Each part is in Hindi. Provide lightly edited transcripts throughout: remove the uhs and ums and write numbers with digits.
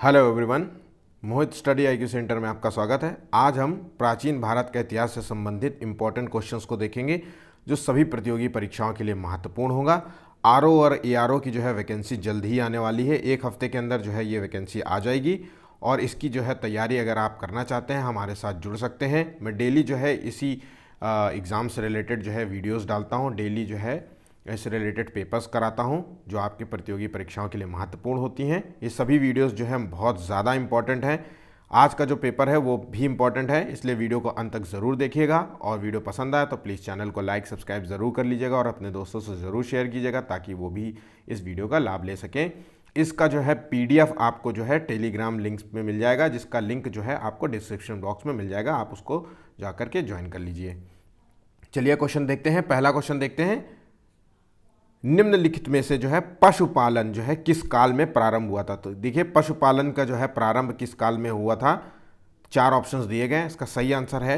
हेलो एवरीवन, मोहित स्टडी आईक्यू सेंटर में आपका स्वागत है। आज हम प्राचीन भारत के इतिहास से संबंधित इंपॉर्टेंट क्वेश्चंस को देखेंगे जो सभी प्रतियोगी परीक्षाओं के लिए महत्वपूर्ण होगा। आरओ और एआरओ की जो है वैकेंसी जल्द ही आने वाली है। एक हफ्ते के अंदर जो है ये वैकेंसी आ जाएगी और इसकी जो है तैयारी अगर आप करना चाहते हैं हमारे साथ जुड़ सकते हैं। मैं डेली जो है इसी एग्ज़ाम से रिलेटेड जो है वीडियोज़ डालता हूँ। डेली जो है इससे रिलेटेड पेपर्स कराता हूँ जो आपकी प्रतियोगी परीक्षाओं के लिए महत्वपूर्ण होती हैं। ये सभी वीडियोस जो हैं बहुत ज़्यादा इंपॉर्टेंट हैं। आज का जो पेपर है वो भी इंपॉर्टेंट है, इसलिए वीडियो को अंत तक ज़रूर देखिएगा। और वीडियो पसंद आए तो प्लीज़ चैनल को लाइक सब्सक्राइब ज़रूर कर लीजिएगा और अपने दोस्तों से ज़रूर शेयर कीजिएगा ताकि वो भी इस वीडियो का लाभ ले सकें। इसका जो है PDF आपको जो है टेलीग्राम लिंक्स में मिल जाएगा, जिसका लिंक जो है आपको डिस्क्रिप्शन बॉक्स में मिल जाएगा। आप उसको जा करके ज्वाइन कर लीजिए। चलिए क्वेश्चन देखते हैं। पहला क्वेश्चन देखते हैं, निम्नलिखित में से जो है पशुपालन जो है किस काल में प्रारंभ हुआ था। तो देखिए पशुपालन का जो है प्रारंभ किस काल में हुआ था। 4 ऑप्शंस दिए गए हैं। इसका सही आंसर है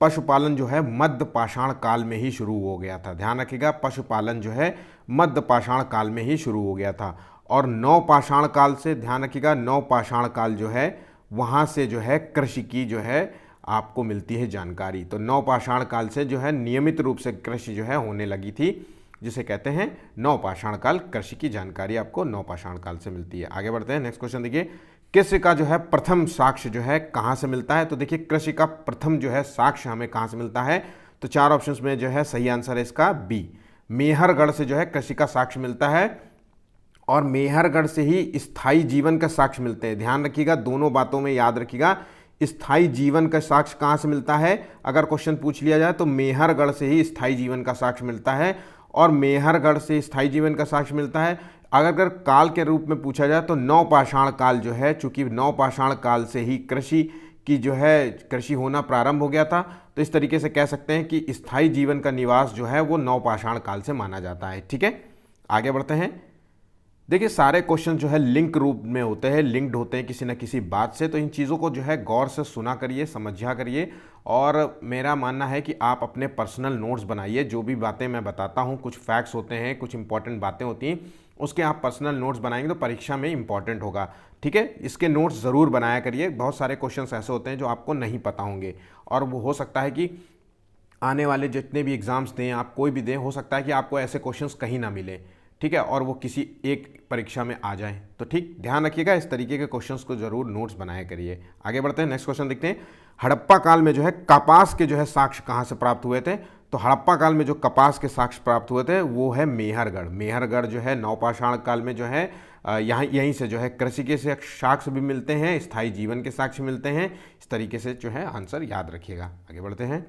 पशुपालन जो है मध्य पाषाण काल में ही शुरू हो गया था। ध्यान रखिएगा, पशुपालन जो है मध्य पाषाण काल में ही शुरू हो गया था। और नव पाषाण काल से, ध्यान रखिएगा, नव पाषाण काल जो है वहाँ से जो है कृषि की जो है आपको मिलती है जानकारी। तो नव पाषाण काल से जो है नियमित रूप से कृषि जो है होने लगी थी, जिसे कहते हैं नवपाषाण काल। कृषि की जानकारी आपको नवपाषाण काल से मिलती है। आगे बढ़ते हैं। नेक्स्ट क्वेश्चन देखिए, कृषि का जो है प्रथम साक्ष्य जो है कहाँ से मिलता है। तो देखिए कृषि का प्रथम जो है साक्ष्य हमें कहाँ से मिलता है। तो 4 ऑप्शंस में जो है सही आंसर है इसका बी, मेहरगढ़ से जो है कृषि का साक्ष्य मिलता है। और मेहरगढ़ से ही स्थायी जीवन का साक्ष्य मिलते हैं। ध्यान रखिएगा, दोनों बातों में याद रखिएगा, स्थायी जीवन का साक्ष्य कहाँ से मिलता है। अगर क्वेश्चन पूछ लिया जाए तो मेहरगढ़ से ही स्थायी जीवन का साक्ष्य मिलता है। और मेहरगढ़ से स्थायी जीवन का साक्ष्य मिलता है। अगर काल के रूप में पूछा जाए तो नवपाषाण काल जो है, चूंकि नवपाषाण काल से ही कृषि की जो है कृषि होना प्रारंभ हो गया था, तो इस तरीके से कह सकते हैं कि स्थायी जीवन का निवास जो है वो नवपाषाण काल से माना जाता है। ठीक है, आगे बढ़ते हैं। देखिए सारे क्वेश्चन जो है लिंक रूप में होते हैं, लिंक्ड होते हैं किसी न किसी बात से। तो इन चीज़ों को जो है गौर से सुना करिए, समझा करिए। और मेरा मानना है कि आप अपने पर्सनल नोट्स बनाइए। जो भी बातें मैं बताता हूँ, कुछ फैक्ट्स होते हैं, कुछ इंपॉर्टेंट बातें होती हैं, उसके आप पर्सनल नोट्स बनाएंगे तो परीक्षा में इंपॉर्टेंट होगा। ठीक है, इसके नोट्स ज़रूर बनाया करिए। बहुत सारे क्वेश्चन ऐसे होते हैं जो आपको नहीं पता होंगे और वो हो सकता है कि आने वाले जितने भी एग्ज़ाम्स दें, आप कोई भी दें, हो सकता है कि आपको ऐसे क्वेश्चंस कहीं ना मिले। ठीक है, और वो किसी एक परीक्षा में आ जाए। तो ठीक ध्यान रखिएगा, इस तरीके के क्वेश्चंस को जरूर नोट्स बनाया करिए। आगे बढ़ते हैं। नेक्स्ट क्वेश्चन देखते हैं, हड़प्पा काल में जो है कपास के जो है साक्ष्य कहाँ से प्राप्त हुए थे। तो हड़प्पा काल में जो कपास के साक्ष्य प्राप्त हुए थे वो है मेहरगढ़। मेहरगढ़ जो है नवपाषाण काल में जो है यहाँ यहीं से जो है कृषि के साक्ष्य भी मिलते हैं, स्थायी जीवन के साक्ष्य मिलते हैं। इस तरीके से जो है आंसर याद रखिएगा। आगे बढ़ते हैं।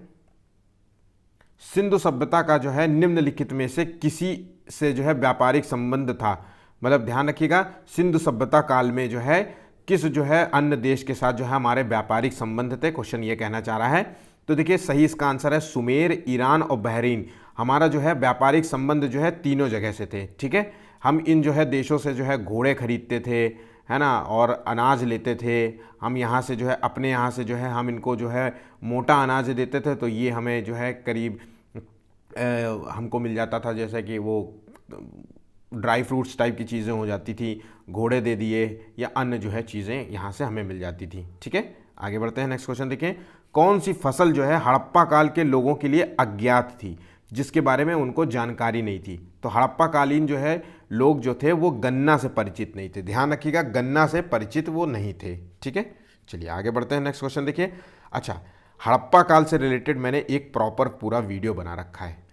सिंधु सभ्यता का जो है निम्नलिखित में से किसी से जो है व्यापारिक संबंध था। मतलब ध्यान रखिएगा, सिंधु सभ्यता काल में जो है किस जो है अन्य देश के साथ जो है हमारे व्यापारिक संबंध थे, क्वेश्चन ये कहना चाह रहा है। तो देखिए सही इसका आंसर है सुमेर, ईरान और बहरीन। हमारा जो है व्यापारिक संबंध जो है तीनों जगह से थे। ठीक है, हम इन जो है देशों से जो है घोड़े खरीदते थे, है ना, और अनाज लेते थे। हम यहाँ से जो है अपने यहाँ से जो है हम इनको जो है मोटा अनाज देते थे, तो ये हमें जो है करीब हमको मिल जाता था, जैसे कि वो ड्राई फ्रूट्स टाइप की चीज़ें हो जाती थी, घोड़े दे दिए या अन्य जो है चीज़ें यहाँ से हमें मिल जाती थी। ठीक है, आगे बढ़ते हैं। नेक्स्ट क्वेश्चन देखें, कौन सी फसल जो है हड़प्पा काल के लोगों के लिए अज्ञात थी, जिसके बारे में उनको जानकारी नहीं थी। तो हड़प्पा कालीन जो है लोग जो थे वो गन्ना से परिचित नहीं थे। ध्यान रखिएगा, गन्ना से परिचित वो नहीं थे। ठीक है, चलिए आगे बढ़ते हैं। नेक्स्ट क्वेश्चन देखिए। अच्छा, हड़प्पा काल से रिलेटेड मैंने एक प्रॉपर पूरा वीडियो बना रखा है।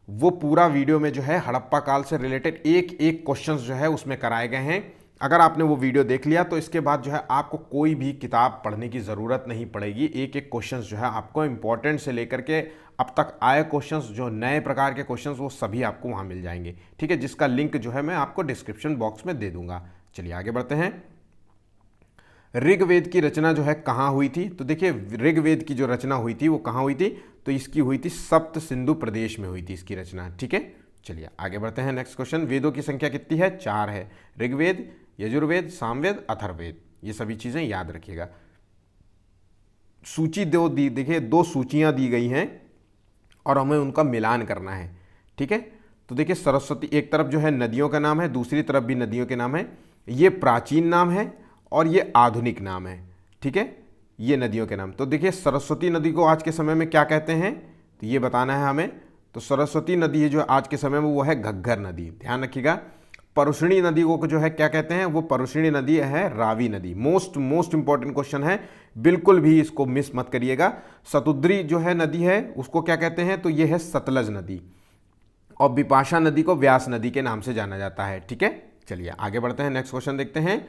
वो पूरा वीडियो में जो है हड़प्पा काल से रिलेटेड एक एक क्वेश्चंस जो है उसमें कराए गए हैं। अगर आपने वो वीडियो देख लिया तो इसके बाद जो है आपको कोई भी किताब पढ़ने की ज़रूरत नहीं पड़ेगी। एक एक क्वेश्चंस जो है आपको इंपॉर्टेंट से लेकर के अब तक आए क्वेश्चंस, जो नए प्रकार के क्वेश्चंस, वो सभी आपको वहाँ मिल जाएंगे। ठीक है, जिसका लिंक जो है मैं आपको डिस्क्रिप्शन बॉक्स में दे दूंगा। चलिए आगे बढ़ते हैं। ऋग्वेद की रचना जो है कहाँ हुई थी। तो देखिए ऋग्वेद की जो रचना हुई थी वो कहाँ हुई थी। तो इसकी हुई थी सप्त सिंधु प्रदेश में हुई थी इसकी रचना। ठीक है, चलिए आगे बढ़ते हैं। नेक्स्ट क्वेश्चन, वेदों की संख्या कितनी है। 4 है। ऋग्वेद, यजुर्वेद, सामवेद, अथर्ववेद, ये सभी चीज़ें याद रखिएगा। सूची देखिए 2 सूचियाँ दी गई हैं और हमें उनका मिलान करना है। ठीक है, तो देखिए सरस्वती एक तरफ जो है नदियों का नाम है, दूसरी तरफ भी नदियों के नाम है। ये प्राचीन नाम है और ये आधुनिक नाम है। ठीक है, ये नदियों के नाम। तो देखिए सरस्वती नदी को आज के समय में क्या कहते हैं, तो ये बताना है हमें। तो सरस्वती नदी है जो आज के समय में वो है घग्गर नदी, ध्यान रखिएगा। परुष्णी नदी को जो है क्या कहते हैं, वो परुष्णी नदी है रावी नदी। मोस्ट इंपॉर्टेंट क्वेश्चन है, बिल्कुल भी इसको मिस मत करिएगा। सतुद्री जो है नदी है उसको क्या कहते हैं, तो ये है सतलज नदी। और बिपाशा नदी को व्यास नदी के नाम से जाना जाता है। ठीक है, चलिए आगे बढ़ते हैं, नेक्स्ट क्वेश्चन देखते हैं।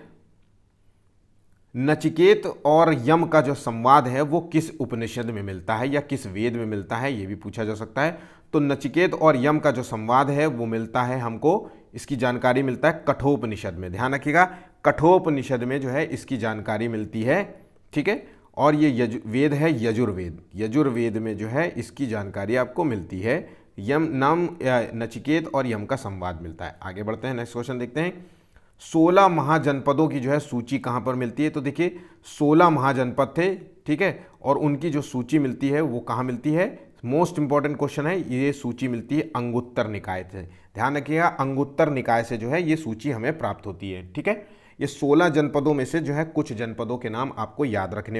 नचिकेत और यम का जो संवाद है वो किस उपनिषद में मिलता है या किस वेद में मिलता है, ये भी पूछा जा सकता है। तो नचिकेत और यम का जो संवाद है वो मिलता है हमको, इसकी जानकारी मिलता है कठोपनिषद में। ध्यान रखिएगा, कठोपनिषद में जो है इसकी जानकारी मिलती है। ठीक है, और ये वेद है यजुर्वेद। यजुर्वेद में जो है इसकी जानकारी आपको मिलती है। यम नाम नचिकेत और यम का संवाद मिलता है। आगे बढ़ते हैं, नेक्स्ट क्वेश्चन देखते हैं। 16 महाजनपदों की जो है सूची कहाँ पर मिलती है, तो देखिए 16 महाजनपद थे। ठीक है, और उनकी जो सूची मिलती है वो कहाँ मिलती है, मोस्ट इंपॉर्टेंट क्वेश्चन है, ये सूची मिलती है अंगुत्तर निकाय से। ध्यान रखिएगा, अंगुत्तर निकाय से जो है ये सूची हमें प्राप्त होती है। ठीक है, ये 16 जनपदों में से जो है कुछ जनपदों के नाम आपको याद रखने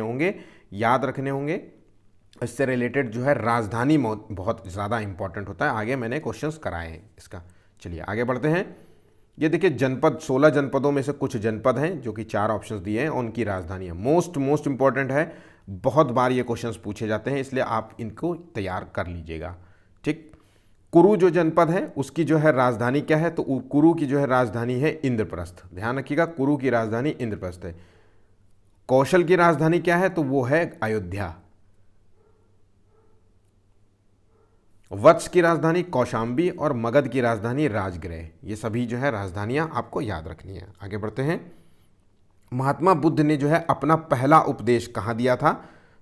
होंगे। इससे रिलेटेड जो है राजधानी बहुत ज़्यादा इंपॉर्टेंट होता है, आगे मैंने क्वेश्चंस कराए हैं इसका। चलिए आगे बढ़ते हैं। ये देखिए जनपद, 16 जनपदों में से कुछ जनपद हैं जो कि 4 ऑप्शंस दिए हैं, उनकी राजधानी है। मोस्ट इंपॉर्टेंट है, बहुत बार ये क्वेश्चंस पूछे जाते हैं, इसलिए आप इनको तैयार कर लीजिएगा। ठीक, कुरु जो जनपद है उसकी जो है राजधानी क्या है, तो कुरु की जो है राजधानी है इंद्रप्रस्थ। ध्यान रखिएगा, कुरु की राजधानी इंद्रप्रस्थ है। कौशल की राजधानी क्या है, तो वो है अयोध्या। वत्स की राजधानी कौशाम्बी और मगध की राजधानी राजगृह। ये सभी जो है राजधानियां आपको याद रखनी है। आगे बढ़ते हैं। महात्मा बुद्ध ने जो है अपना पहला उपदेश कहाँ दिया था,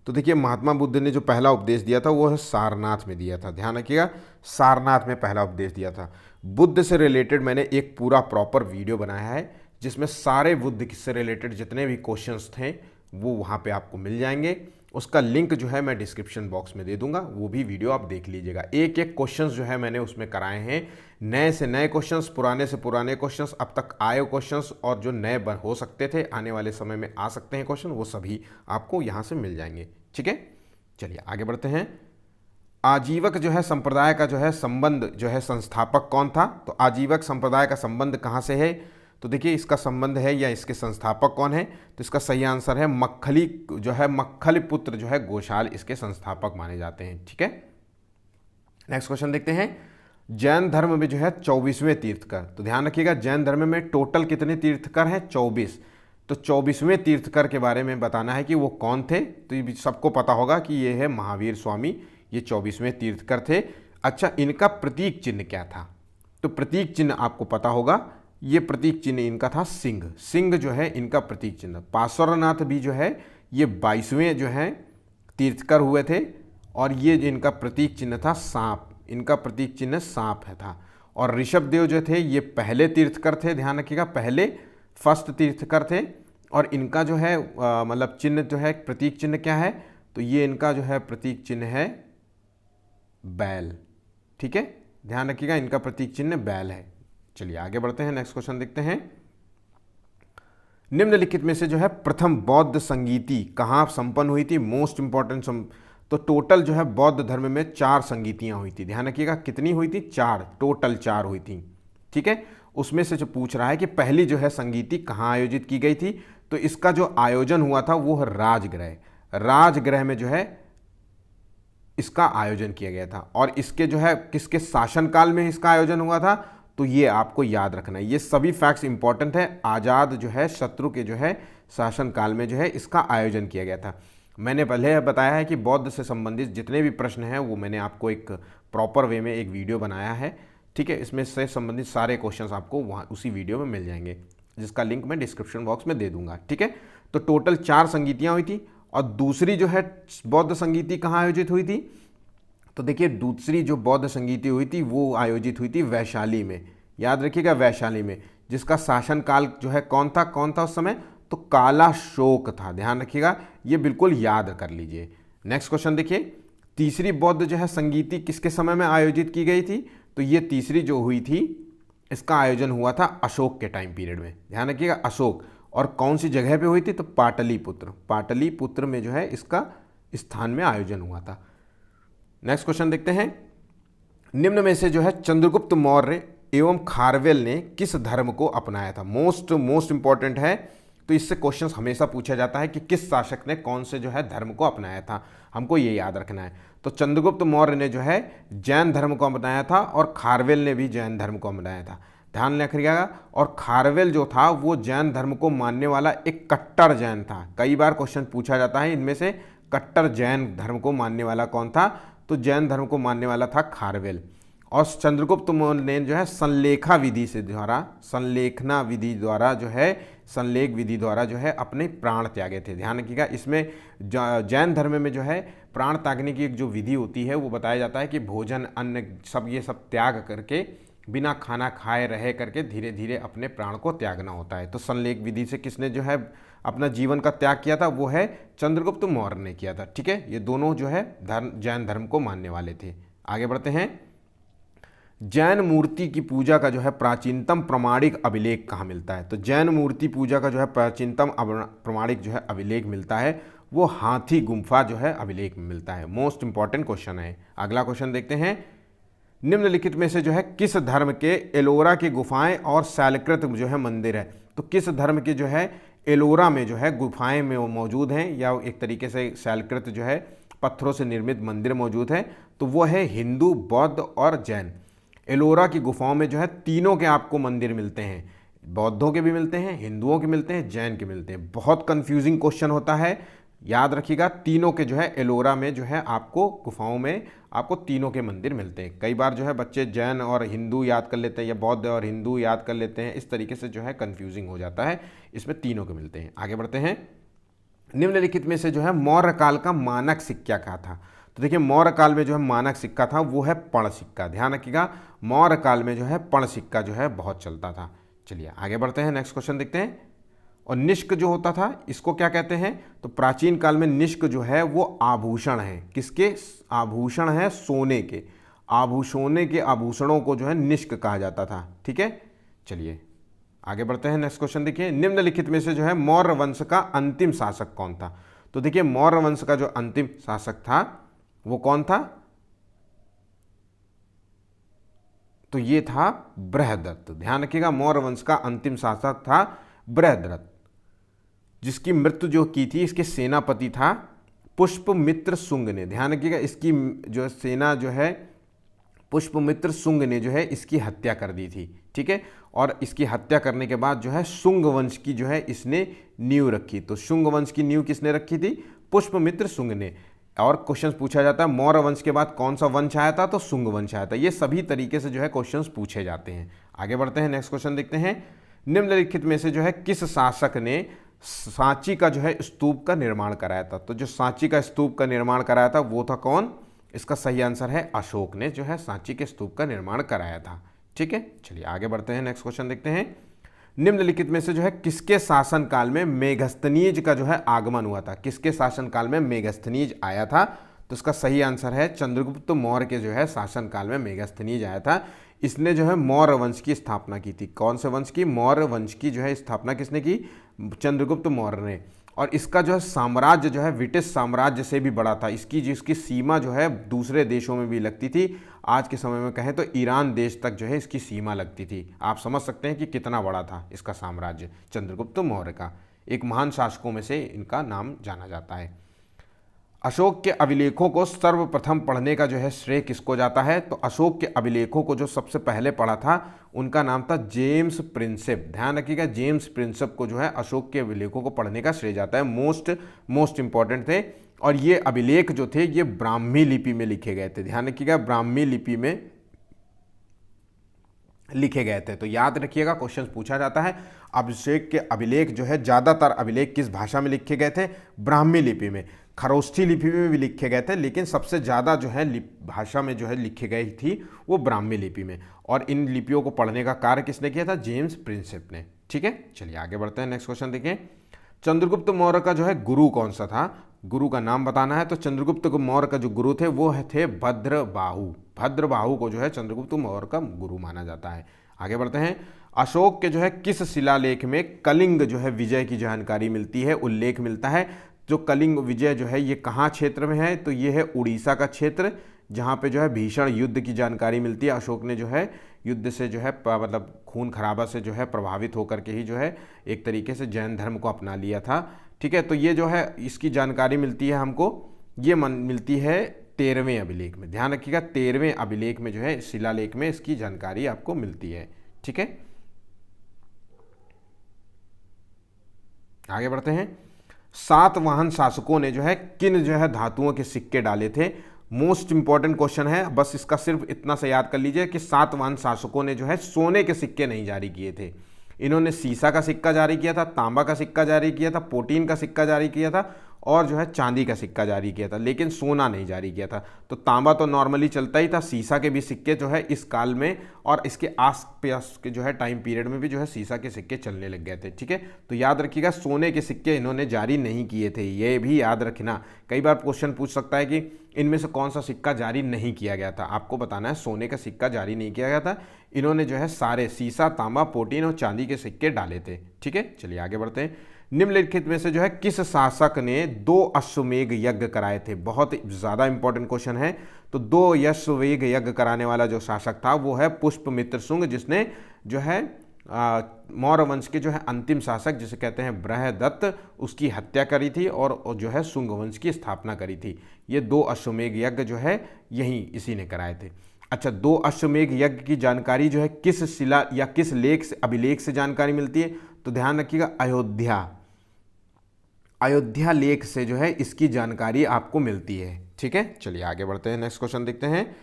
तो देखिए महात्मा बुद्ध ने जो पहला उपदेश दिया था वो है सारनाथ में दिया था। ध्यान रखिएगा, सारनाथ में पहला उपदेश दिया था। बुद्ध से रिलेटेड मैंने एक पूरा प्रॉपर वीडियो बनाया है जिसमें सारे बुद्ध से रिलेटेड जितने भी क्वेश्चंस थे वो वहाँ पे आपको मिल जाएंगे। उसका लिंक जो है मैं डिस्क्रिप्शन बॉक्स में दे दूंगा, वो भी वीडियो आप देख लीजिएगा। एक क्वेश्चंस जो है मैंने उसमें कराए हैं, नए से नए क्वेश्चंस, पुराने से पुराने क्वेश्चंस, अब तक आए क्वेश्चंस और जो नए हो सकते थे, आने वाले समय में आ सकते हैं क्वेश्चन, वो सभी आपको यहाँ से मिल जाएंगे। ठीक है, चलिए आगे बढ़ते हैं। आजीवक जो है संप्रदाय का जो है संबंध जो है संस्थापक कौन था, तो आजीवक संप्रदाय का संबंध कहाँ से है, तो देखिए इसका संबंध है या इसके संस्थापक कौन है, तो इसका सही आंसर है मक्खली जो है, मक्खल पुत्र जो है गोशाल इसके संस्थापक माने जाते हैं। ठीक है, नेक्स्ट क्वेश्चन देखते हैं। जैन धर्म में जो है 24वें तीर्थकर, तो ध्यान रखिएगा जैन धर्म में टोटल कितने तीर्थकर हैं, 24। तो 24वें तीर्थकर के बारे में बताना है कि वो कौन थे, तो ये सबको पता होगा कि ये है महावीर स्वामी, ये 24वें तीर्थकर थे। अच्छा, इनका प्रतीक चिन्ह क्या था, तो प्रतीक चिन्ह आपको पता होगा, ये प्रतीक चिन्ह इनका था सिंह। सिंह जो है इनका प्रतीक चिन्ह। पार्श्वनाथ भी जो है ये 22वें जो है तीर्थकर हुए थे, और ये इनका प्रतीक चिन्ह था सांप, इनका प्रतीक चिन्ह सांप है था। और ऋषभदेव जो थे ये पहले तीर्थकर थे, ध्यान रखिएगा पहले फर्स्ट तीर्थकर थे, और इनका जो है मतलब चिन्ह जो है प्रतीक चिन्ह क्या है, तो ये इनका जो है प्रतीक चिन्ह है बैल। ठीक है, ध्यान रखिएगा इनका प्रतीक चिन्ह बैल है। चलिए आगे बढ़ते हैं, नेक्स्ट क्वेश्चन देखते हैं। निम्नलिखित में से जो है प्रथम बौद्ध संगीति कहाँ संपन्न हुई थी, मोस्ट इंपॉर्टेंट। तो टोटल जो है बौद्ध धर्म में 4 संगीतियाँ हुई थी। ध्यान रखिएगा कितनी हुई थी, 4, टोटल 4 हुई थी। ठीक है, उसमें से जो पूछ रहा है कि पहली जो है संगीति कहाँ आयोजित की गई थी, तो इसका जो आयोजन हुआ था वो है राजगृह। राजगृह में जो है इसका आयोजन किया गया था। और इसके जो है किसके शासनकाल में इसका आयोजन हुआ था, तो ये आपको याद रखना है, ये सभी फैक्ट्स इंपॉर्टेंट है। आज़ाद जो है शत्रु के जो है शासनकाल में जो है इसका आयोजन किया गया था। मैंने पहले बताया है कि बौद्ध से संबंधित जितने भी प्रश्न हैं वो मैंने आपको एक प्रॉपर वे में एक वीडियो बनाया है। ठीक है, इसमें से संबंधित सारे क्वेश्चंस आपको वहाँ उसी वीडियो में मिल जाएंगे, जिसका लिंक मैं डिस्क्रिप्शन बॉक्स में दे दूंगा। ठीक है, तो टोटल 4 संगीतियाँ हुई थी। और दूसरी जो है बौद्ध संगीति कहाँ आयोजित हुई थी, तो देखिए दूसरी जो बौद्ध संगीति हुई थी वो आयोजित हुई थी वैशाली में। याद रखिएगा वैशाली में, जिसका शासनकाल जो है कौन था उस समय, तो काला शोक था। ध्यान रखिएगा, ये बिल्कुल याद कर लीजिए। नेक्स्ट क्वेश्चन देखिए, तीसरी बौद्ध जो है संगीति किसके समय में आयोजित की गई थी, तो ये तीसरी जो हुई थी इसका आयोजन हुआ था अशोक के टाइम पीरियड में। ध्यान रखिएगा अशोक, और कौन सी जगह पे हुई थी? तो पाटलिपुत्र, पाटलिपुत्र में जो है इसका स्थान में आयोजन हुआ था। नेक्स्ट क्वेश्चन देखते हैं, निम्न में से जो है चंद्रगुप्त मौर्य एवं खारवेल ने किस धर्म को अपनाया था? मोस्ट इंपॉर्टेंट है, तो इससे क्वेश्चंस हमेशा पूछा जाता है कि किस शासक ने कौन से जो है धर्म को अपनाया था, हमको ये याद रखना है। तो चंद्रगुप्त मौर्य ने जो है जैन धर्म को अपनाया था और खारवेल ने भी जैन धर्म को अपनाया था, ध्यान रखिएगा। और खारवेल जो था वो जैन धर्म को मानने वाला एक कट्टर जैन था। कई बार क्वेश्चन पूछा जाता है इनमें से कट्टर जैन धर्म को मानने वाला कौन था? तो जैन धर्म को मानने वाला था खारवेल। और चंद्रगुप्त मौर्य ने जो है संलेखा विधि से द्वारा, संलेखना विधि द्वारा जो है, संलेख विधि द्वारा जो है अपने प्राण त्यागे थे। ध्यान रखिएगा, इसमें जैन धर्म में जो है प्राण त्यागने की एक जो विधि होती है वो बताया जाता है कि भोजन अन्न सब ये सब त्याग करके, बिना खाना खाए रह करके धीरे धीरे अपने प्राण को त्यागना होता है। तो संलेख विधि से किसने जो है अपना जीवन का त्याग किया था? वो है चंद्रगुप्त मौर्य ने किया था। ठीक है, ये दोनों जो है जैन धर्म को मानने वाले थे। आगे बढ़ते हैं, जैन मूर्ति की पूजा का जो है प्राचीनतम प्रमाणिक अभिलेख कहाँ मिलता है? तो जैन मूर्ति पूजा का जो है प्राचीनतम प्रमाणिक जो है अभिलेख मिलता है वो हाथी गुम्फा जो है अभिलेख में मिलता है। मोस्ट इंपॉर्टेंट क्वेश्चन है। अगला क्वेश्चन देखते हैं, निम्नलिखित में से जो है किस धर्म के एलोरा की गुफाएं और शैलकृत जो है मंदिर है? तो किस धर्म के जो है एलोरा में जो है गुफाएं में वो मौजूद हैं, या एक तरीके से शैलकृत जो है पत्थरों से निर्मित मंदिर मौजूद है? तो वो है हिंदू, बौद्ध और जैन। एलोरा की गुफाओं में जो है तीनों के आपको मंदिर मिलते हैं, बौद्धों के भी मिलते हैं, हिंदुओं के मिलते हैं, जैन के मिलते हैं। बहुत कंफ्यूजिंग क्वेश्चन होता है, याद रखिएगा। तीनों के जो है एलोरा में जो है आपको गुफाओं में आपको तीनों के मंदिर मिलते हैं। कई बार जो है बच्चे जैन और हिंदू याद कर लेते हैं या बौद्ध और हिंदू याद कर लेते हैं, इस तरीके से जो है कंफ्यूजिंग हो जाता है। इसमें तीनों के मिलते हैं। आगे बढ़ते हैं, निम्नलिखित में से जो है मौर्य काल का मानक सिक्का क्या था? तो देखिए मौर्य काल में जो है मानक सिक्का था वो है पर्ण सिक्का। ध्यान रखिएगा, मौर्य काल में जो है पर्ण सिक्का जो है बहुत चलता था। चलिए आगे बढ़ते हैं, नेक्स्ट क्वेश्चन देखते हैं। और निष्क जो होता था इसको क्या कहते हैं? तो प्राचीन काल में निष्क जो है वो आभूषण है। किसके आभूषण है? सोने के। सोने के आभूषणों को जो है निष्क कहा जाता था। ठीक है, चलिए आगे बढ़ते हैं, नेक्स्ट क्वेश्चन देखिए। निम्नलिखित में से जो है मौर्य वंश का अंतिम शासक कौन था? तो देखिए मौर्य वंश का जो अंतिम शासक था वो कौन था? तो ये था बृहदत्त। ध्यान रखिएगा, मौर्य वंश का अंतिम शासक था बृहदत्त, जिसकी मृत्यु जो की थी इसके सेनापति था पुष्पमित्र शुंग ने। ध्यान रखिएगा, इसकी जो सेना जो है पुष्पमित्र शुंग ने जो है इसकी हत्या कर दी थी। ठीक है, और इसकी हत्या करने के बाद जो है शुंग वंश की जो है इसने नींव रखी। तो शुंग वंश की नींव किसने रखी थी? पुष्पमित्र शुंग ने। और क्वेश्चन पूछा जाता है मौर्य वंश के बाद कौन सा वंश आया था? तो शुंग वंश आया था। ये सभी तरीके से जो है क्वेश्चन पूछे जाते हैं। आगे बढ़ते हैं, नेक्स्ट क्वेश्चन देखते हैं। निम्नलिखित में से जो है किस शासक ने सांची का जो है स्तूप का निर्माण कराया था? तो जो सांची का स्तूप का निर्माण कराया था वो था कौन? इसका सही आंसर है अशोक ने जो है सांची के स्तूप का निर्माण कराया था। ठीक है, चलिए आगे बढ़ते हैं, नेक्स्ट क्वेश्चन देखते हैं। निम्नलिखित में से जो है किसके शासनकाल में मेगस्थनीज का जो है आगमन हुआ था? किसके शासनकाल में मेगस्थनीज आया था? तो इसका सही आंसर है चंद्रगुप्त मौर्य के जो है शासनकाल में मेगस्थनीज आया था। इसने जो है मौर्य वंश की स्थापना की थी। कौन से वंश की? मौर्य वंश की जो है स्थापना किसने की? चंद्रगुप्त मौर्य ने। और इसका जो है साम्राज्य जो है ब्रिटिश साम्राज्य से भी बड़ा था। इसकी जिसकी सीमा जो है दूसरे देशों में भी लगती थी। आज के समय में कहें तो ईरान देश तक जो है इसकी सीमा लगती थी। आप समझ सकते हैं कि कितना बड़ा था इसका साम्राज्य चंद्रगुप्त मौर्य का। एक महान शासकों में से इनका नाम जाना जाता है। अशोक के अभिलेखों को सर्वप्रथम पढ़ने का जो है श्रेय किसको जाता है? तो अशोक के अभिलेखों को जो सबसे पहले पढ़ा था उनका नाम था जेम्स प्रिंसेप। ध्यान रखिएगा, जेम्स प्रिंसेप को जो है अशोक के अभिलेखों को पढ़ने का श्रेय जाता है। मोस्ट इंपॉर्टेंट थे। और ये अभिलेख जो थे ये ब्राह्मी लिपि में लिखे गए थे। ध्यान रखिएगा, ब्राह्मी लिपि में लिखे गए थे। तो याद रखिएगा, क्वेश्चन पूछा जाता है अभिषेक के अभिलेख जो है ज़्यादातर अभिलेख किस भाषा में लिखे गए थे? ब्राह्मी लिपि में। खरोष्ठी लिपि में भी लिखे गए थे, लेकिन सबसे ज़्यादा जो है भाषा में जो है लिखी गई थी वो ब्राह्मी लिपि में। और इन लिपियों को पढ़ने का कार्य किसने किया था? जेम्स प्रिंसेप ने। ठीक है, चलिए आगे बढ़ते हैं, नेक्स्ट क्वेश्चन देखिए। चंद्रगुप्त मौर्य का जो है गुरु कौन सा था? गुरु का नाम बताना है। तो चंद्रगुप्त मौर्य का जो गुरु थे वो थे भद्रबाहु। भद्रबाहु को जो है चंद्रगुप्त मौर्य का गुरु माना जाता है। आगे बढ़ते हैं। अशोक के जो है किस शिलालेख में कलिंग जो है विजय की जानकारी मिलती है, उल्लेख मिलता है। जो कलिंग विजय जो है ये कहाँ क्षेत्र में है, तो ये है उड़ीसा का क्षेत्र, जहाँ पे जो है भीषण युद्ध की जानकारी मिलती है। अशोक ने जो है युद्ध से जो है मतलब खून खराबा से जो है प्रभावित होकर के ही जो है एक तरीके से जैन धर्म को अपना लिया था। ठीक है, तो ये जो है इसकी जानकारी मिलती है हमको, ये मिलती है 13वें अभिलेख में। ध्यान रखिएगा 13वें अभिलेख में जो है शिलालेख में इसकी जानकारी आपको मिलती है। ठीक है, आगे बढ़ते हैं। सातवाहन शासकों ने जो है किन जो है धातुओं के सिक्के डाले थे। मोस्ट इंपॉर्टेंट क्वेश्चन है, बस इसका सिर्फ इतना से याद कर लीजिए कि सातवाहन शासकों ने जो है सोने के सिक्के नहीं जारी किए थे। इन्होंने सीसा का सिक्का जारी किया था, तांबा का सिक्का जारी किया था, पोटीन का सिक्का जारी किया था और जो है चांदी का सिक्का जारी किया था, लेकिन सोना नहीं जारी किया था। तो तांबा तो नॉर्मली चलता ही था, सीसा के भी सिक्के जो है इस काल में और इसके आस पास के जो है टाइम पीरियड में भी जो है सीसा के सिक्के चलने लग गए थे। ठीक है, तो याद रखिएगा सोने के सिक्के इन्होंने जारी नहीं किए थे, ये भी याद रखना। कई बार क्वेश्चन पूछ सकता है कि इनमें से कौन सा सिक्का जारी नहीं किया गया था, आपको बताना है सोने का सिक्का जारी नहीं किया गया था। इन्होंने जो है सारे सीसा, तांबा, पोटीन और चांदी के सिक्के डाले थे। ठीक है, चलिए आगे बढ़ते हैं। निम्नलिखित में से जो है किस शासक ने 2 अश्वमेध यज्ञ कराए थे। बहुत ज़्यादा इंपॉर्टेंट क्वेश्चन है। तो 2 अश्वमेध यज्ञ कराने वाला जो शासक था वो है पुष्पमित्र शुंग, जिसने जो है मौर्य वंश के जो है अंतिम शासक जिसे कहते हैं बृहदत्त, उसकी हत्या करी थी और जो है शुंग वंश की स्थापना करी थी। ये 2 अश्वमेध यज्ञ जो है यही इसी ने कराए थे। अच्छा, 2 अश्वमेध यज्ञ की जानकारी जो है किस शिला या किस लेख से, अभिलेख से जानकारी मिलती है, तो ध्यान रखिएगा अयोध्या लेख से जो है इसकी जानकारी आपको मिलती है। ठीक है, चलिए आगे बढ़ते हैं, नेक्स्ट क्वेश्चन देखते हैं।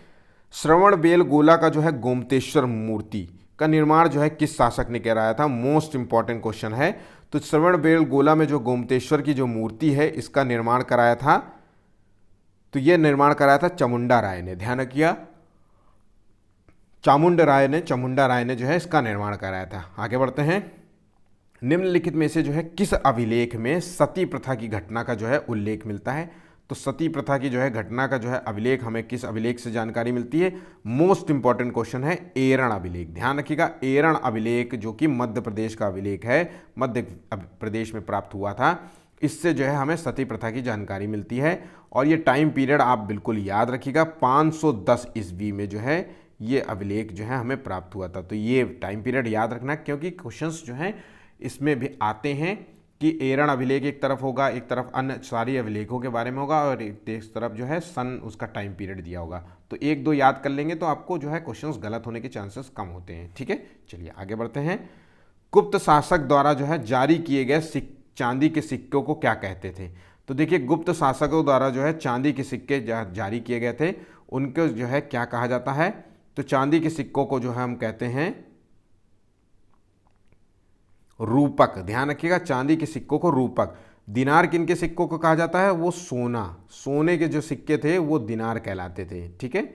श्रवणबेलगोला का जो है गोमतेश्वर मूर्ति का निर्माण जो है किस शासक ने कराया था। मोस्ट इंपॉर्टेंट क्वेश्चन है। तो श्रवणबेलगोला में जो गोमतेश्वर की जो मूर्ति है इसका निर्माण कराया था, तो यह निर्माण कराया था चामुंडा राय ने। ध्यान रखिएगा चामुंडा राय ने जो है इसका निर्माण कराया था। आगे बढ़ते हैं। निम्नलिखित में से जो है किस अभिलेख में सती प्रथा की घटना का जो है उल्लेख मिलता है। तो सती प्रथा की जो है घटना का जो है अभिलेख हमें किस अभिलेख से जानकारी मिलती है। मोस्ट इंपॉर्टेंट क्वेश्चन है एरण अभिलेख। ध्यान रखिएगा एरण अभिलेख जो कि मध्य प्रदेश का अभिलेख है, मध्य प्रदेश में प्राप्त हुआ था, इससे जो है हमें सती प्रथा की जानकारी मिलती है। और ये टाइम पीरियड आप बिल्कुल याद रखिएगा 510 ईस्वी में जो है ये अभिलेख जो है हमें प्राप्त हुआ था। तो ये टाइम पीरियड याद रखना, क्योंकि क्वेश्चंस जो हैं इसमें भी आते हैं कि एरण अभिलेख एक तरफ होगा, एक तरफ अन्य सारी अभिलेखों के बारे में होगा और एक तरफ जो है सन उसका टाइम पीरियड दिया होगा। तो 1-2 याद कर लेंगे तो आपको जो है क्वेश्चंस गलत होने के चांसेस कम होते हैं। ठीक है, चलिए आगे बढ़ते हैं। गुप्त शासक द्वारा जो है जारी किए गए चांदी के सिक्कों को क्या कहते थे। तो देखिए गुप्त शासकों द्वारा जो है चांदी के सिक्के जारी किए गए थे, उनको जो है क्या कहा जाता है। तो चांदी के सिक्कों को जो है हम कहते हैं रूपक। ध्यान रखिएगा चांदी के सिक्कों को रूपक। दिनार किन के सिक्कों को कहा जाता है, वो सोने के जो सिक्के थे वो दिनार कहलाते थे। ठीक है,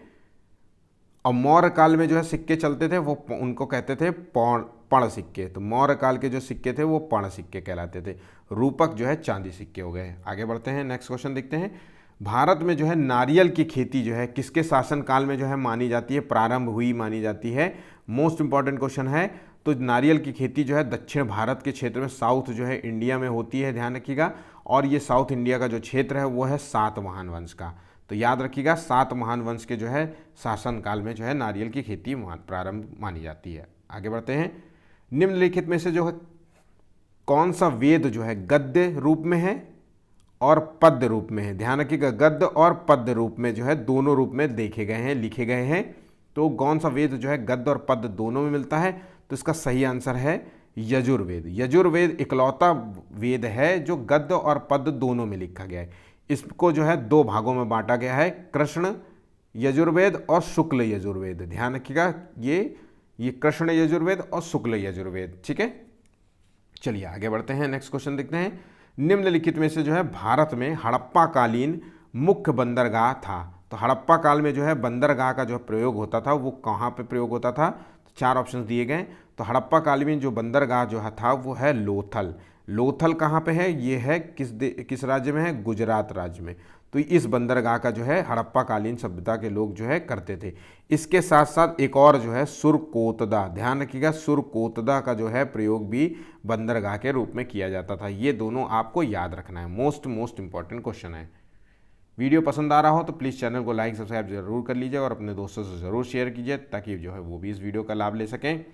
और मौर्य काल में जो है सिक्के चलते थे वो उनको कहते थे पर्ण सिक्के। तो मौर्य काल के जो सिक्के थे वो पर्ण सिक्के कहलाते थे। रूपक जो है चांदी सिक्के हो गए। आगे बढ़ते हैं, नेक्स्ट क्वेश्चन देखते हैं। भारत में जो है नारियल की खेती जो है किसके शासन काल में जो है मानी जाती है, प्रारंभ हुई मानी जाती है। मोस्ट इंपॉर्टेंट क्वेश्चन है। तो नारियल की खेती जो है दक्षिण भारत के क्षेत्र में, साउथ जो है इंडिया में होती है, ध्यान रखिएगा। और ये साउथ इंडिया का जो क्षेत्र है वो है सातवाहन वंश का। तो याद रखिएगा सातवाहन वंश के जो है शासन काल में जो है नारियल की खेती प्रारंभ मानी जाती है। आगे बढ़ते हैं। निम्नलिखित में से जो है कौन सा वेद जो है गद्य रूप में है और पद्य रूप में है। ध्यान रखिएगा गद्य और पद्य रूप में जो है दोनों रूप में देखे गए हैं, लिखे गए हैं। तो कौन सा वेद जो है गद्य और पद्य दोनों में मिलता है, तो इसका सही आंसर है यजुर्वेद। यजुर्वेद इकलौता वेद है जो गद्य और पद्य दोनों में लिखा गया है। इसको जो है 2 भागों में बांटा गया है, कृष्ण यजुर्वेद और शुक्ल यजुर्वेद। ध्यान रखिएगा ये कृष्ण यजुर्वेद और शुक्ल यजुर्वेद। ठीक है, चलिए आगे बढ़ते हैं, नेक्स्ट क्वेश्चन देखते हैं। निम्नलिखित में से जो है भारत में हड़प्पा कालीन मुख्य बंदरगाह था। तो हड़प्पा काल में जो है बंदरगाह का जो प्रयोग होता था वो कहाँ पे प्रयोग होता था, तो 4 ऑप्शन दिए गए। तो हड़प्पा काल में जो बंदरगाह जो था वो है लोथल। लोथल कहाँ पे है, ये है किस राज्य में है, गुजरात राज्य में। तो इस बंदरगाह का जो है हड़प्पा कालीन सभ्यता के लोग जो है करते थे। इसके साथ साथ एक और जो है सुरकोतदा, ध्यान रखिएगा, सुरकोतदा का जो है प्रयोग भी बंदरगाह के रूप में किया जाता था। ये दोनों आपको याद रखना है, मोस्ट इंपॉर्टेंट क्वेश्चन है। वीडियो पसंद आ रहा हो तो प्लीज़ चैनल को लाइक सब्सक्राइब जरूर कर लीजिए और अपने दोस्तों से ज़रूर शेयर कीजिए ताकि जो है वो भी इस वीडियो का लाभ ले सकें।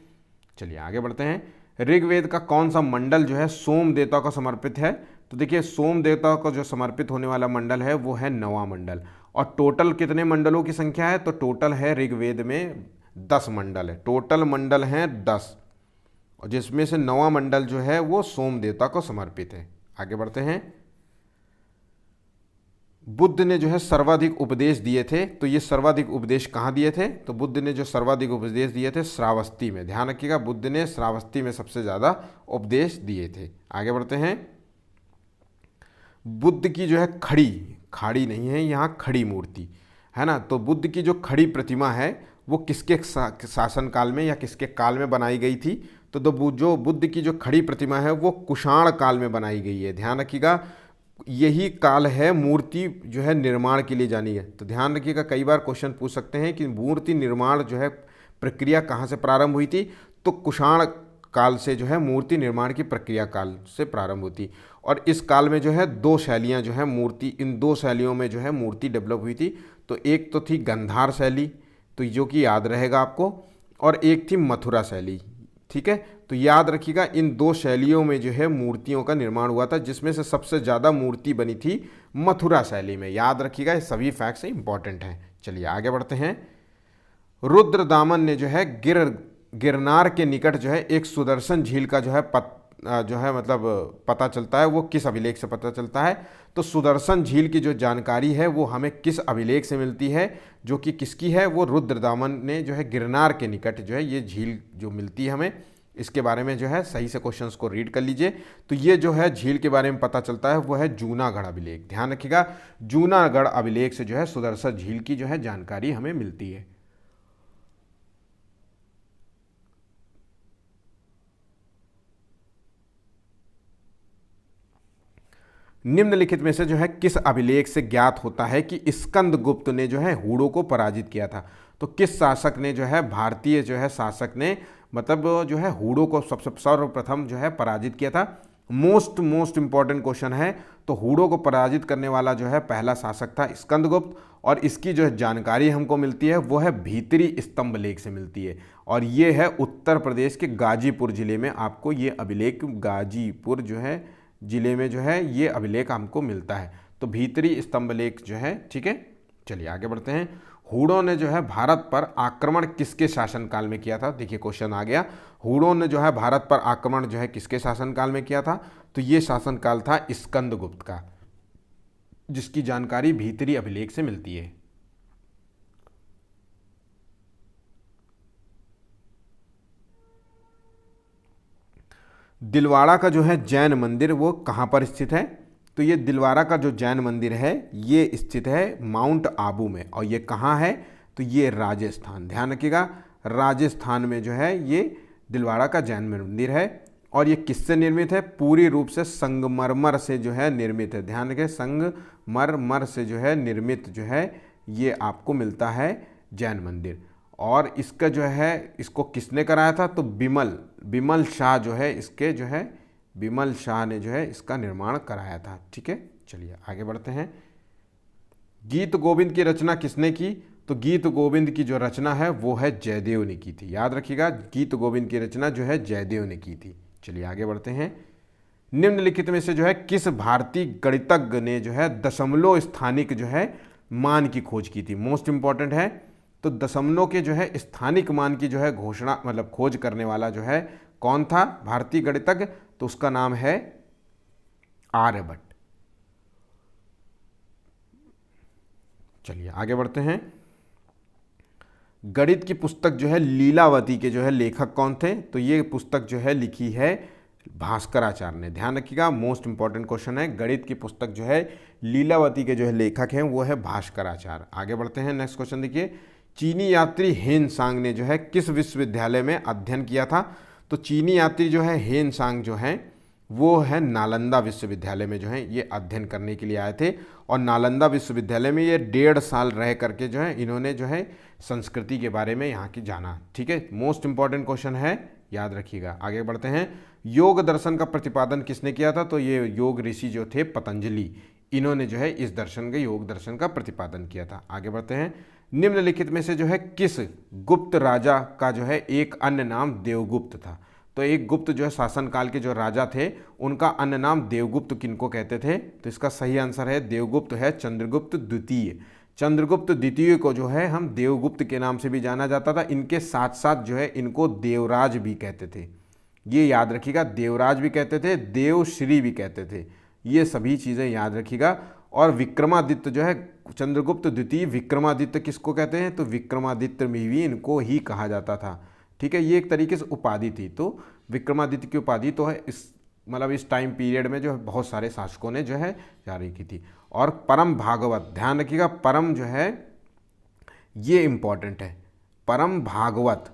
चलिए आगे बढ़ते हैं। ऋग्वेद का कौन सा मंडल जो है सोम देवता को समर्पित है? तो देखिए सोम देवता को जो समर्पित होने वाला मंडल है वो है 9वां मंडल। और टोटल कितने मंडलों की संख्या है? तो टोटल है ऋग्वेद में 10 मंडल है, टोटल मंडल हैं 10, और जिसमें से 9वां मंडल जो है वो सोम देवता को समर्पित है। आगे बढ़ते हैं। बुद्ध ने जो है सर्वाधिक उपदेश दिए थे, तो ये सर्वाधिक उपदेश कहाँ दिए थे? तो बुद्ध ने जो सर्वाधिक उपदेश दिए थे श्रावस्ती में, ध्यान रखिएगा, बुद्ध ने श्रावस्ती में सबसे ज़्यादा उपदेश दिए थे। आगे बढ़ते हैं। बुद्ध की जो है खाड़ी नहीं है यहाँ, खड़ी मूर्ति है ना, तो बुद्ध की जो खड़ी प्रतिमा है वो किसके शासन काल में या किसके काल में बनाई गई थी? तो जो बुद्ध की जो खड़ी प्रतिमा है वो कुषाण काल में बनाई गई है। ध्यान रखिएगा, यही काल है मूर्ति जो है निर्माण के लिए जानी है। तो ध्यान रखिएगा, कई बार क्वेश्चन पूछ सकते हैं कि मूर्ति निर्माण जो है प्रक्रिया कहाँ से प्रारंभ हुई थी? तो कुषाण काल से जो है मूर्ति निर्माण की प्रक्रिया काल से प्रारंभ होती। और इस काल में जो है 2 शैलियाँ जो है मूर्ति, इन 2 शैलियों में जो है मूर्ति डेवलप हुई थी। तो एक तो थी गंधार शैली, तो जो कि याद रहेगा आपको, और एक थी मथुरा शैली। ठीक है, तो याद रखिएगा इन 2 शैलियों में जो है मूर्तियों का निर्माण हुआ था, जिसमें से सबसे ज़्यादा मूर्ति बनी थी मथुरा शैली में। याद रखिएगा, ये सभी फैक्ट्स इंपॉर्टेंट हैं। चलिए आगे बढ़ते हैं। रुद्रदामन ने जो है गिरनार के निकट जो है एक सुदर्शन झील का जो है पता चलता है, वो किस अभिलेख से पता चलता है? तो सुदर्शन झील की जो जानकारी है वो हमें किस अभिलेख से मिलती है, जो कि किसकी है? वो रुद्रदामन ने जो है गिरनार के निकट जो है ये झील जो मिलती है हमें, इसके बारे में जो है सही से क्वेश्चंस को रीड कर लीजिए। तो ये जो है झील के बारे में पता चलता है वो है जूनागढ़ अभिलेख। ध्यान रखिएगा, जूनागढ़ अभिलेख से जो है सुदर्शन झील की जो है जानकारी हमें मिलती है। निम्नलिखित में से जो है किस अभिलेख से ज्ञात होता है कि स्कंदगुप्त ने जो है हूणों को पराजित किया था? तो किस शासक ने जो है, भारतीय जो है शासक ने मतलब जो है हूणों को सबसे सर्वप्रथम जो है पराजित किया था? मोस्ट इंपॉर्टेंट क्वेश्चन है। तो हूणों को पराजित करने वाला जो है पहला शासक था स्कंदगुप्त, और इसकी जो है जानकारी हमको मिलती है वो है भीतरी स्तंभ लेख से मिलती है, और ये है उत्तर प्रदेश के गाजीपुर जिले में आपको ये अभिलेख, गाजीपुर जो है जिले में जो है ये अभिलेख हमको मिलता है। तो भीतरी स्तंभ लेख जो है, ठीक है। चलिए आगे बढ़ते हैं। हूणों ने जो है भारत पर आक्रमण किसके शासनकाल में किया था? देखिए क्वेश्चन आ गया, हूणों ने जो है भारत पर आक्रमण जो है किसके शासनकाल में किया था? तो ये शासनकाल था स्कंदगुप्त का, जिसकी जानकारी भीतरी अभिलेख से मिलती है। दिलवाड़ा का जो है जैन मंदिर वो कहाँ पर स्थित है? तो ये दिलवाड़ा का जो जैन मंदिर है ये स्थित है माउंट आबू में, और ये कहाँ है? तो ये राजस्थान। ध्यान रखिएगा, राजस्थान में जो है ये दिलवाड़ा का जैन मंदिर है, और ये किससे निर्मित है? पूरी रूप से संगमरमर से जो है निर्मित है। ध्यान रखें, संगमरमर से जो है निर्मित जो है ये आपको मिलता है जैन मंदिर। और इसका जो है, इसको किसने कराया था? तो बिमल शाह जो है, इसके जो है बिमल शाह ने जो है इसका निर्माण कराया था। ठीक है, चलिए आगे बढ़ते हैं। गीत गोविंद की रचना किसने की? तो गीत गोविंद की जो रचना है वो है जयदेव ने की थी। याद रखिएगा, गीत गोविंद की रचना जो है जयदेव ने की थी। चलिए आगे बढ़ते हैं। निम्नलिखित में से जो है किस भारतीय गणितज्ञ ने जो है दशमलव स्थानिक जो है मान की खोज की थी? मोस्ट इंपॉर्टेंट है। तो दशमलव के जो है स्थानिक मान की जो है घोषणा मतलब खोज करने वाला जो है कौन था भारतीय गणितज्ञ? तो उसका नाम है आर्यभट्ट। चलिए आगे बढ़ते हैं। गणित की पुस्तक जो है लीलावती के जो है लेखक कौन थे? तो ये पुस्तक जो है लिखी है भास्कराचार्य ने। ध्यान रखिएगा, मोस्ट इंपॉर्टेंट क्वेश्चन है। गणित की पुस्तक जो है लीलावती के जो है लेखक हैं वो है भास्कराचार्य। आगे बढ़ते हैं, नेक्स्ट क्वेश्चन देखिए। चीनी यात्री हेन सांग ने जो है किस विश्वविद्यालय में अध्ययन किया था? तो चीनी यात्री जो है हेन सांग जो है वो है नालंदा विश्वविद्यालय में जो है ये अध्ययन करने के लिए आए थे। और नालंदा विश्वविद्यालय में ये 1.5 साल रह करके जो है इन्होंने जो है संस्कृति के बारे में यहाँ की जाना। ठीक है, मोस्ट इंपॉर्टेंट क्वेश्चन है, याद रखिएगा। आगे बढ़ते हैं। योग दर्शन का प्रतिपादन किसने किया था? तो ये योग ऋषि जो थे पतंजलि, इन्होंने जो है इस दर्शन के योग दर्शन का प्रतिपादन किया था। आगे बढ़ते हैं। निम्नलिखित में से जो है किस गुप्त राजा का जो है एक अन्य नाम देवगुप्त था? तो एक गुप्त जो है शासनकाल के जो राजा थे उनका अन्य नाम देवगुप्त किनको कहते थे? तो इसका सही आंसर है देवगुप्त है चंद्रगुप्त द्वितीय। चंद्रगुप्त द्वितीय को जो है हम देवगुप्त के नाम से भी जाना जाता था। इनके साथ साथ जो है इनको देवराज भी कहते थे, ये याद रखिएगा। देवराज भी कहते थे, देवश्री भी कहते थे, ये सभी चीज़ें याद रखिएगा। और विक्रमादित्य जो है चंद्रगुप्त द्वितीय विक्रमादित्य किसको कहते हैं? तो विक्रमादित्य में भी इनको ही कहा जाता था। ठीक है, ये एक तरीके से उपाधि थी। तो विक्रमादित्य की उपाधि तो है इस मतलब इस टाइम पीरियड में जो है बहुत सारे शासकों ने जो है जारी की थी। और परम भागवत, ध्यान रखिएगा, परम जो है ये इंपॉर्टेंट है, परम भागवत।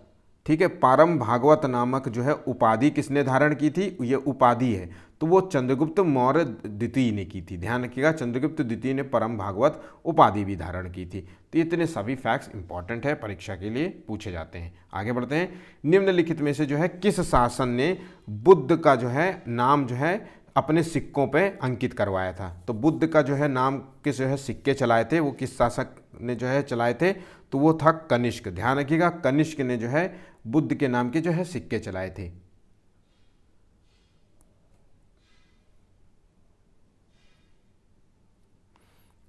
ठीक है, परम भागवत नामक जो है उपाधि किसने धारण की थी? ये उपाधि है तो वो चंद्रगुप्त मौर्य द्वितीय ने की थी। ध्यान रखिएगा, चंद्रगुप्त द्वितीय ने परम भागवत उपाधि भी धारण की थी। तो इतने सभी फैक्ट्स इंपॉर्टेंट है, परीक्षा के लिए पूछे जाते हैं। आगे बढ़ते हैं। निम्नलिखित में से जो है किस शासन ने बुद्ध का जो है नाम जो है अपने सिक्कों पे अंकित करवाया था? तो बुद्ध का जो है नाम के जो है सिक्के चलाए थे वो किस शासक ने जो है चलाए थे? तो वो था कनिष्क। ध्यान रखिएगा, कनिष्क ने जो है बुद्ध के नाम के जो है सिक्के चलाए थे।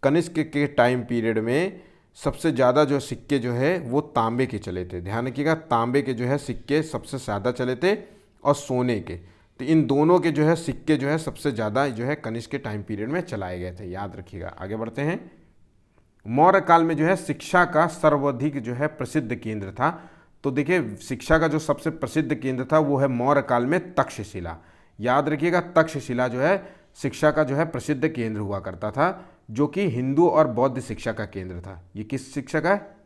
कनिष्क के टाइम पीरियड में सबसे ज़्यादा जो सिक्के जो है वो तांबे के चले थे। ध्यान रखिएगा, तांबे के जो है सिक्के सबसे ज़्यादा चले थे और सोने के। तो इन दोनों के जो है सिक्के जो है सबसे ज़्यादा जो है कनिष्क के टाइम पीरियड में चलाए गए थे, याद रखिएगा। आगे बढ़ते हैं। मौर्य काल में जो है शिक्षा का सर्वाधिक जो है प्रसिद्ध केंद्र था। तो देखिए, शिक्षा का जो सबसे प्रसिद्ध केंद्र था वो है मौर्य काल में तक्षशिला। याद रखिएगा, तक्षशिला जो है शिक्षा का जो है प्रसिद्ध केंद्र हुआ करता था, जो कि हिंदू और बौद्ध शिक्षा का केंद्र था। ये किस शिक्षा का है?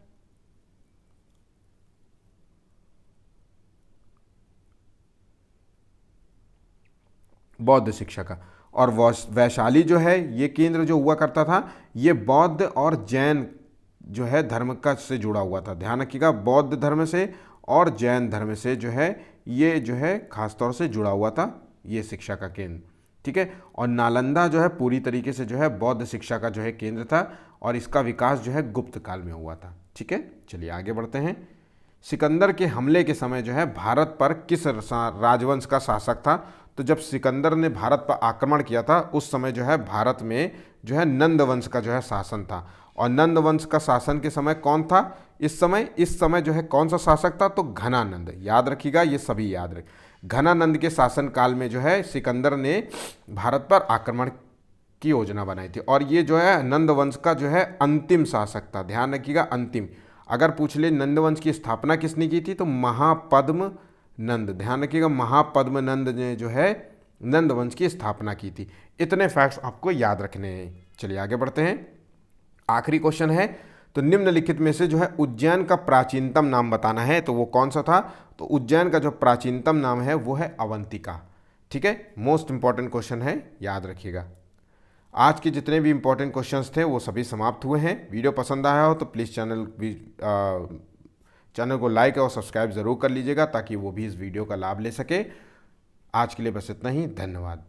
बौद्ध शिक्षा का। और वैशाली जो है ये केंद्र जो हुआ करता था ये बौद्ध और जैन जो है धर्म का से जुड़ा हुआ था। ध्यान रखिएगा, बौद्ध धर्म से और जैन धर्म से जो है ये जो है खासतौर से जुड़ा हुआ था ये शिक्षा का केंद्र। ठीक है, और नालंदा जो है पूरी तरीके से जो है बौद्ध शिक्षा का जो है केंद्र था और इसका विकास जो है गुप्त काल में हुआ था। ठीक है, चलिए आगे बढ़ते हैं। सिकंदर के हमले के समय जो है भारत पर किस राजवंश का शासक था? तो जब सिकंदर ने भारत पर आक्रमण किया था उस समय जो है भारत में जो है नंद वंश का जो है शासन था। और नंद वंश का शासन के समय कौन था? इस समय जो है कौन सा शासक था? तो घनानंद। याद रखिएगा, ये सभी याद रख। घनानंद के शासन काल में जो है सिकंदर ने भारत पर आक्रमण की योजना बनाई थी और ये जो है नंद वंश का जो है अंतिम शासक था। ध्यान रखिएगा, अंतिम। अगर पूछ ले नंद वंश की स्थापना किसने की थी? तो महापद्म नंद। ध्यान रखिएगा, महापद्म नंद ने जो है नंद वंश की स्थापना की थी। इतने फैक्ट्स आपको याद रखने हैं। चलिए आगे बढ़ते हैं। आखिरी क्वेश्चन है, तो निम्नलिखित में से जो है उज्जैन का प्राचीनतम नाम बताना है, तो वो कौन सा था? तो उज्जैन का जो प्राचीनतम नाम है वो है अवंतिका। ठीक है, मोस्ट इंपॉर्टेंट क्वेश्चन है, याद रखिएगा। आज के जितने भी इंपॉर्टेंट क्वेश्चंस थे वो सभी समाप्त हुए हैं। वीडियो पसंद आया हो तो प्लीज़ चैनल को लाइक और सब्सक्राइब ज़रूर कर लीजिएगा ताकि वो भी इस वीडियो का लाभ ले सके। आज के लिए बस इतना ही, धन्यवाद।